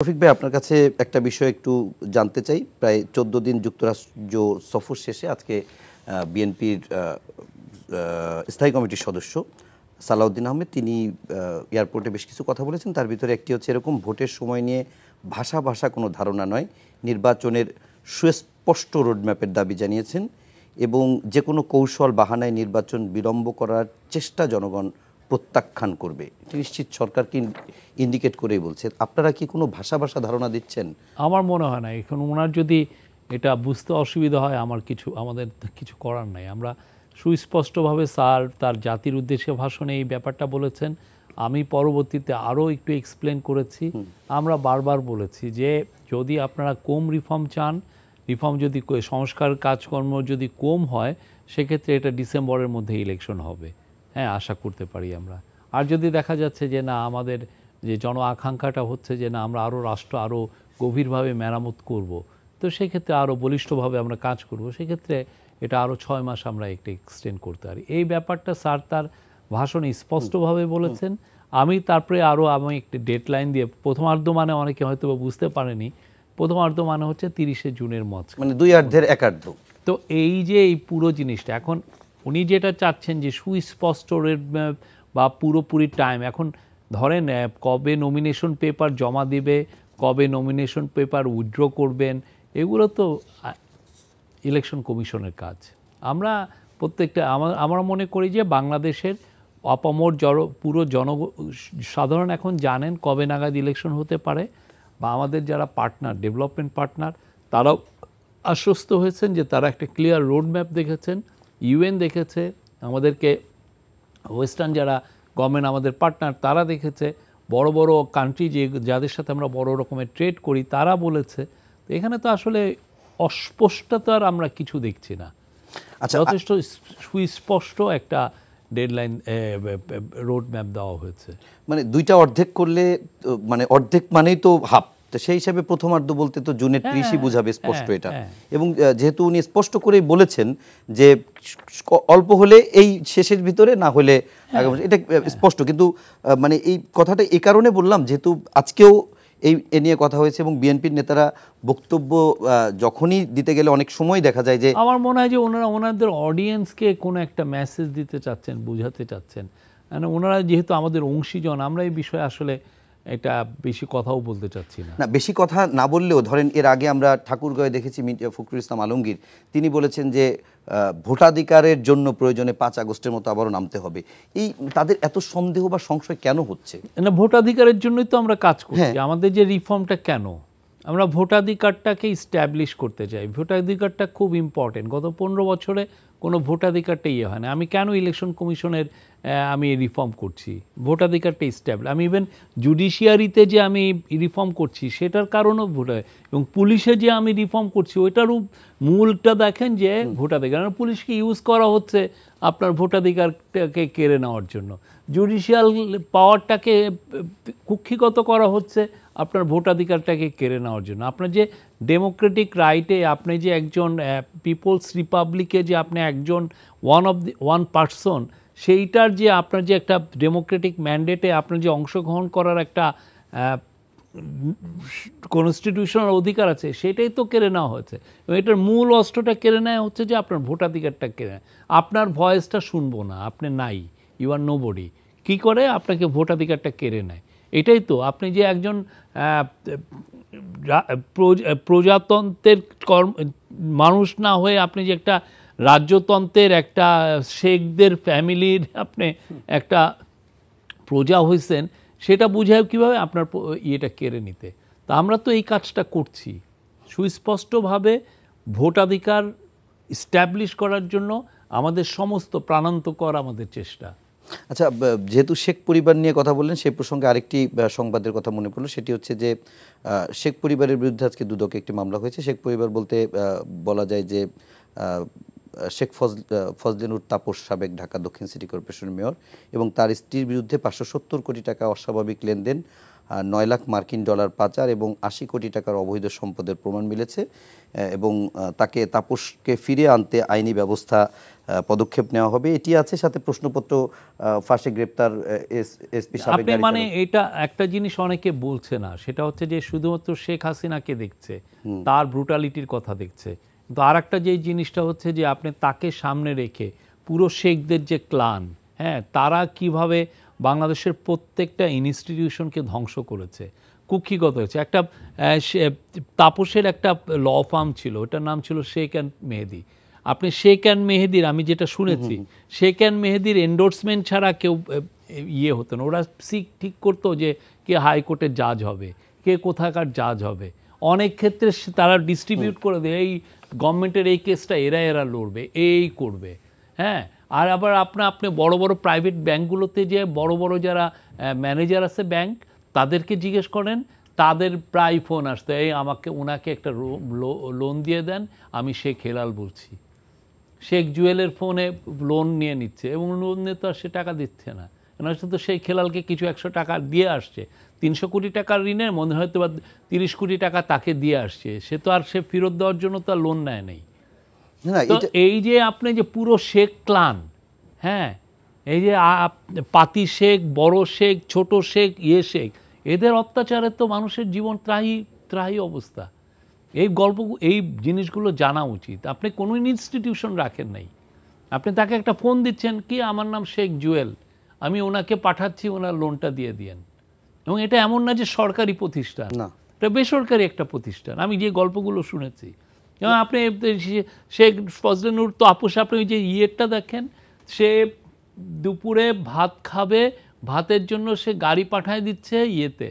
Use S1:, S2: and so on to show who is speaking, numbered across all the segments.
S1: রফিক ভাই, আপনার কাছে একটা বিষয় একটু জানতে চাই। প্রায় 14 দিন যুক্তরাজ্য সফর শেষে আজকে বিএনপির স্থায়ী কমিটির সদস্য সালাউদ্দিন আহমেদ তিনি এয়ারপোর্টে বেশ কিছু কথা বলেছেন। তার ভিতরে একটি হচ্ছে এরকম, ভোটের সময় নিয়ে ভাষা কোনো ধারণা নয়, নির্বাচনের সুস্পষ্ট রোডম্যাপের দাবি জানিয়েছেন এবং যে কোনো কৌশল বাহানায় নির্বাচন বিলম্ব করার চেষ্টা জনগণ প্রত্যাখ্যান করবে। এটি নিশ্চিত সরকারকে ইন্ডিকেট করেই বলছে। আপনারা কি কোনো ভাষা ধারণা দিচ্ছেন?
S2: আমার মনে হয় না। এখন ওনার যদি এটা বুঝতে অসুবিধা হয়, আমাদের কিছু করার নাই। আমরা সুস্পষ্টভাবে স্যার তার জাতির উদ্দেশ্যে ভাষণে এই ব্যাপারটা বলেছেন। আমি পরবর্তীতে আরও একটু এক্সপ্লেন করেছি। আমরা বারবার বলেছি যে যদি আপনারা কম রিফর্ম চান, রিফর্ম যদি সংস্কার কাজকর্ম যদি কম হয়, সেক্ষেত্রে এটা ডিসেম্বরের মধ্যে ইলেকশন হবে। হ্যাঁ, আশা করতে পারি আমরা। আর যদি দেখা যাচ্ছে যে না, আমাদের যে জন আকাঙ্ক্ষাটা হচ্ছে যে না, আমরা আরও রাষ্ট্র আরও গভীরভাবে মেরামত করব, তো সেক্ষেত্রে আরও বলিষ্ঠভাবে আমরা কাজ করব, সেক্ষেত্রে এটা আরও 6 মাস আমরা একটু এক্সটেন্ড করতে পারি। এই ব্যাপারটা স্যার তার ভাষণে স্পষ্টভাবে বলেছেন। তারপরে আমি একটি ডেডলাইন দিয়ে, প্রথমার্ধ মানে অনেকে হয়তো বুঝতে পারেনি, প্রথমার্ধ মানে হচ্ছে 30শে জুনের মাঝখানে,
S1: মানে দুই অর্ধের এক অর্ধ।
S2: তো এই যে এই পুরো জিনিসটা এখন উনি যেটা চাচ্ছেন যে সুস্পষ্ট রোডম্যাপ বা পুরোপুরি টাইম, এখন ধরেন কবে নমিনেশন পেপার জমা দিবে, কবে নমিনেশন পেপার উইথড্র করবেন, এগুলো তো ইলেকশন কমিশনের কাজ। আমরা প্রত্যেকটা আমরা মনে করি যে বাংলাদেশের অপামর পুরো সাধারণ এখন জানেন কবে নাগাদ ইলেকশন হতে পারে, বা আমাদের যারা পার্টনার, ডেভেলপমেন্ট পার্টনার, তারাও আশ্বস্ত হয়েছেন যে তারা একটা ক্লিয়ার রোডম্যাপ দেখেছেন, ইউএন দেখেছে, আমাদেরকে ওয়েস্টার্ন যারা গভর্নমেন্ট আমাদের পার্টনার তারা দেখেছে, বড় বড় কান্ট্রি যাদের সাথে আমরা বড় রকমের ট্রেড করি তারা বলেছে। তো এখানে তো আসলে অস্পষ্টতার আমরা কিছু দেখছি না। আচ্ছা, যথেষ্ট সুস্পষ্ট একটা ডেডলাইন রোডম্যাপ দেওয়া হয়েছে।
S1: মানে দুইটা অর্ধেক করলে, মানে অর্ধেক মানেই তো হাফ, তো সেই হিসাবে প্রথমার্ধ বলতে তো জুনের 30ই বোঝাবে স্পষ্ট এটা। এবং যেহেতু উনি স্পষ্ট করেই বলেছেন যে অল্প হলে এই শেষের ভিতরে, না হলে এটা স্পষ্ট। কিন্তু মানে এই কথাটা এই কারণে বললাম, যেহেতু আজকেও এ নিয়ে কথা হয়েছে এবং বিএনপির নেতারা বক্তব্য যখনই দিতে গেলে অনেক সময় দেখা যায় যে,
S2: আমার মনে হয় যে ওনাদের অডিয়েন্সকে কোনো একটা মেসেজ দিতে চাচ্ছেন, বোঝাতে চাচ্ছেন। মানে ওনারা যেহেতু আমাদের অংশীজন, আমরা এই বিষয়ে আসলে এটা বেশি কথাও বলতে চাচ্ছি না।
S1: বেশি কথা না বললেও ধরেন এর আগে আমরা ঠাকুরগাঁয়ে দেখেছি ফখরুল ইসলাম আলমগীর, তিনি বলেছেন যে ভোটাধিকারের জন্য প্রয়োজনে 5 আগস্টের মতো আবারও নামতে হবে। এই তাদের এত সন্দেহ বা সংশয় কেন হচ্ছে?
S2: না, ভোটাধিকারের জন্যই তো আমরা কাজ করছি। আমাদের যে রিফর্মটা, কেন আমরা ভোটাধিকারটাকে ইস্টাবলিশ করতে চাই। ভোটাধিকারটা খুব ইম্পর্টেন্ট। গত 15 বছরে কোনো ভোটাধিকারটা হয় না। আমি কেন ইলেকশন কমিশনের আমি রিফর্ম করছি? ভোটাধিকারটা ইস্টাবলিশ। আমি ইভেন জুডিশিয়ারিতে যে আমি রিফর্ম করছি সেটার কারণও এবং পুলিশে যে আমি রিফর্ম করছি ওইটারও মূলটা দেখেন যে ভোটাধিকার। পুলিশকে ইউজ করা হচ্ছে আপনার ভোটাধিকারটাকে কেড়ে নেওয়ার জন্য, জুডিশিয়াল পাওয়ারটাকে কুক্ষিগত করা হচ্ছে আপনার ভোটাধিকারটাকে কেড়ে নেওয়ার জন্য। আপনার যে ডেমোক্রেটিক রাইটে, আপনি যে একজন পিপলস রিপাবলিকে যে আপনি একজন ওয়ান পার্সন, সেইটার যে আপনার যে একটা ডেমোক্রেটিক ম্যান্ডেটে আপনার যে অংশগ্রহণ করার একটা কনস্টিটিউশনাল অধিকার আছে, সেটাই তো কেড়ে নেওয়া হয়েছে। এবং এটার মূল অস্ত্রটা কেড়ে নেওয়া হচ্ছে যে আপনার ভোটাধিকারটা কেড়ে নেয়। আপনার ভয়েসটা শুনবো না, আপনি নাই, ইউ আর নোবডি। কী করে আপনাকে ভোটাধিকারটা কেড়ে নেয়? এটাই তো, আপনি যে একজন প্রজাতন্ত্রের মানুষ না হয়ে আপনি যে একটা রাজ্যতন্ত্রের একটা শেখদের ফ্যামিলির আপনি একটা প্রজা হয়েছেন, সেটা বুঝায় কীভাবে আপনার ইয়েটা কেড়ে নিতে। তা আমরা তো এই কাজটা করছি সুস্পষ্টভাবে। ভোটাধিকার স্ট্যাবলিশ করার জন্য আমাদের সমস্ত প্রাণান্তকর আমাদের চেষ্টা।
S1: আচ্ছা, যেহেতু শেখ পরিবার নিয়ে কথা বললেন, সেই প্রসঙ্গে আরেকটি সংবাদের কথা মনে পড়লো। সেটি হচ্ছে যে শেখ পরিবারের বিরুদ্ধে আজকে দুদকে একটি মামলা হয়েছে। শেখ পরিবার বলতে বলা যায় যে শেখ ফজলেনুর তাপস, সাবেক ঢাকা দক্ষিণ সিটি কর্পোরেশনের মেয়র, এবং তার স্ত্রীর বিরুদ্ধে 570 কোটি টাকা অস্বাভাবিক লেনদেন 9 লাখ মার্কিন ডলার পাচার এবং 80 কোটি টাকার অবৈধ সম্পদের প্রমাণ মিলেছে এবং তাপসকে ফিরে আনতে আইনি ব্যবস্থা পদক্ষেপ নেওয়া হবে, এটি আছে। সাথে প্রশ্নপত্র ফাঁসে গ্রেপ্তার এসপি সাবেক
S2: আপনি মানে এটা একটা জিনিস অনেকে বলছে না, সেটা হচ্ছে যে শুধুমাত্র শেখ হাসিনাকে দেখছে, তার ব্রুটালিটির কথা দেখছে, কিন্তু আর একটা যে জিনিসটা হচ্ছে যে আপনি তাকে সামনে রেখে পুরো শেখদের যে ক্লান, হ্যাঁ, তারা কিভাবে বাংলাদেশের প্রত্যেকটা ইনস্টিটিউশনকে ধ্বংস করেছে, কুক্ষিগত হয়েছে। একটা তাপসের একটা ল ফার্ম ছিল, ওটার নাম ছিল শেখ অ্যান্ড মেহেদি। আপনি শেখ অ্যান্ড মেহেদির, আমি যেটা শুনেছি, শেখ অ্যান্ড মেহেদির এন্ডোর্সমেন্ট ছাড়া কেউ ইয়ে হতো না। ওরা ঠিক করতো যে কে হাইকোর্টের জাজ হবে, কে কোথাকার জাজ হবে। অনেক ক্ষেত্রে তারা ডিস্ট্রিবিউট করে দেয়, এই গভর্নমেন্টের এই কেসটা এরা লড়বে, এই করবে, হ্যাঁ। আর আবার আপনি বড় বড় প্রাইভেট ব্যাঙ্কগুলোতে যে বড় বড় যারা ম্যানেজার আছে ব্যাংক, তাদেরকে জিজ্ঞেস করেন, তাদের প্রায় ফোন আসতো, এই ওনাকে একটা লোন দিয়ে দেন, আমি শেখ হেলাল বলছি। শেখ জুয়েলের ফোনে লোন নিয়ে নিচ্ছে এবং লোন নিয়ে তো আর সে টাকা দিচ্ছে না, তো শেখ হেলালকে কিছু 100 টাকা দিয়ে আসছে। 300 কোটি টাকার ঋণের মনে হয়তো বা 30 কোটি টাকা তাকে দিয়ে আসছে, সে তো আর সে ফেরত দেওয়ার জন্য তার লোন নেয় নেই। তো এই যে আপনি যে পুরো শেখ ক্লান, হ্যাঁ, এই যে পাতি শেখ, বড় শেখ, ছোট শেখ, শেখ, এদের অত্যাচারে তো মানুষের জীবন ত্রাহি অবস্থা। এই জিনিসগুলো জানা উচিত। আপনি কোনো ইনস্টিটিউশন রাখেন নাই, আপনি তাকে একটা ফোন দিচ্ছেন, কি আমার নাম শেখ জুয়েল, আমি ওনাকে পাঠাচ্ছি, ওনার লোনটা দিয়ে দিয়েন। এবং এটা এমন না যে সরকারি প্রতিষ্ঠান, এটা বেসরকারি একটা প্রতিষ্ঠান। আমি যে গল্পগুলো শুনেছি, যেমন আপনি শেখ ফজলে নূর তাপস, আপনি ওই যে ইয়েরটা দেখেন, সে দুপুরে ভাত খাবে, ভাতের জন্য সে গাড়ি পাঠায় দিচ্ছে ইয়েতে,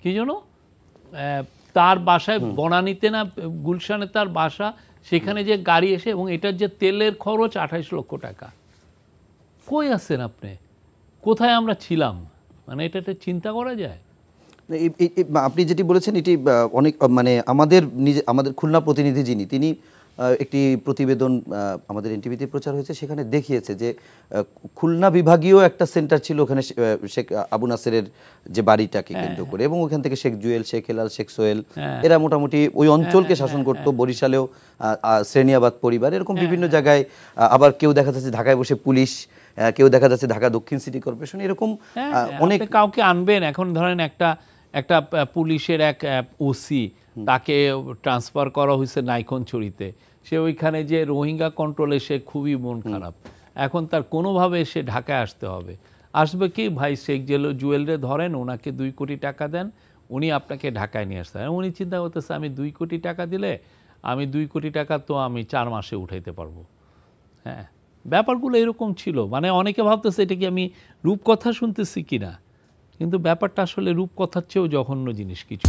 S2: কি জন্য তার বাসায় বনানীতে না গুলশানে তার বাসা, সেখানে যে গাড়ি এসে, এবং এটার যে তেলের খরচ 28 লক্ষ টাকা। কই আছেন আপনি? কোথায় আমরা ছিলাম? মানে এটা চিন্তা করা যায়।
S1: আপনি যেটি বলেছেন এটি অনেক, মানে আমাদের খুলনা প্রতিনিধি যিনি, তিনি একটি প্রতিবেদন আমাদের এনটিভিতে প্রচার হয়েছে, সেখানে দেখিয়েছে যে খুলনা বিভাগীয় একটা সেন্টার ছিল ওখানে শেখ আবু নাসেরের যে বাড়িটাকে কেন্দ্র করে, এবং ওখান থেকে শেখ জুয়েল, শেখ হেলাল, শেখ সোহেল, এরা মোটামুটি ওই অঞ্চলকে শাসন করত। বরিশালেও শ্রেণিয়াবাদ পরিবার, এরকম বিভিন্ন জায়গায়। আবার কেউ দেখা যাচ্ছে ঢাকায় বসে পুলিশ, কেউ দেখা যাচ্ছে ঢাকা দক্ষিণ সিটি কর্পোরেশন, এরকম অনেক
S2: কাউকে আনবেন। এখন ধরেন একটা পুলিশের এক ওসি, তাকে ট্রান্সফার করা হয়েছে নাইখনছড়িতে, সে ওইখানে যে রোহিঙ্গা কন্ট্রোলে সে খুবই মন খারাপ। এখন তার কোনোভাবে সে ঢাকায় আসতে হবে। আসবে কি, ভাই শেখ জুয়েলরে ধরেন, ওনাকে 2 কোটি টাকা দেন, উনি আপনাকে ঢাকায় নিয়ে আসতে হবে। উনি চিন্তা করতেছে, আমি 2 কোটি টাকা দিলে, আমি 2 কোটি টাকা তো আমি 4 মাসে উঠাইতে পারবো। হ্যাঁ, ব্যাপারগুলো এরকম ছিল। মানে অনেকে ভাবতেছে এটা কি আমি রূপকথা শুনতেছি কিনা, কিন্তু ব্যাপারটা আসলে রূপকথার চেয়েও জঘন্য জিনিস কিছু।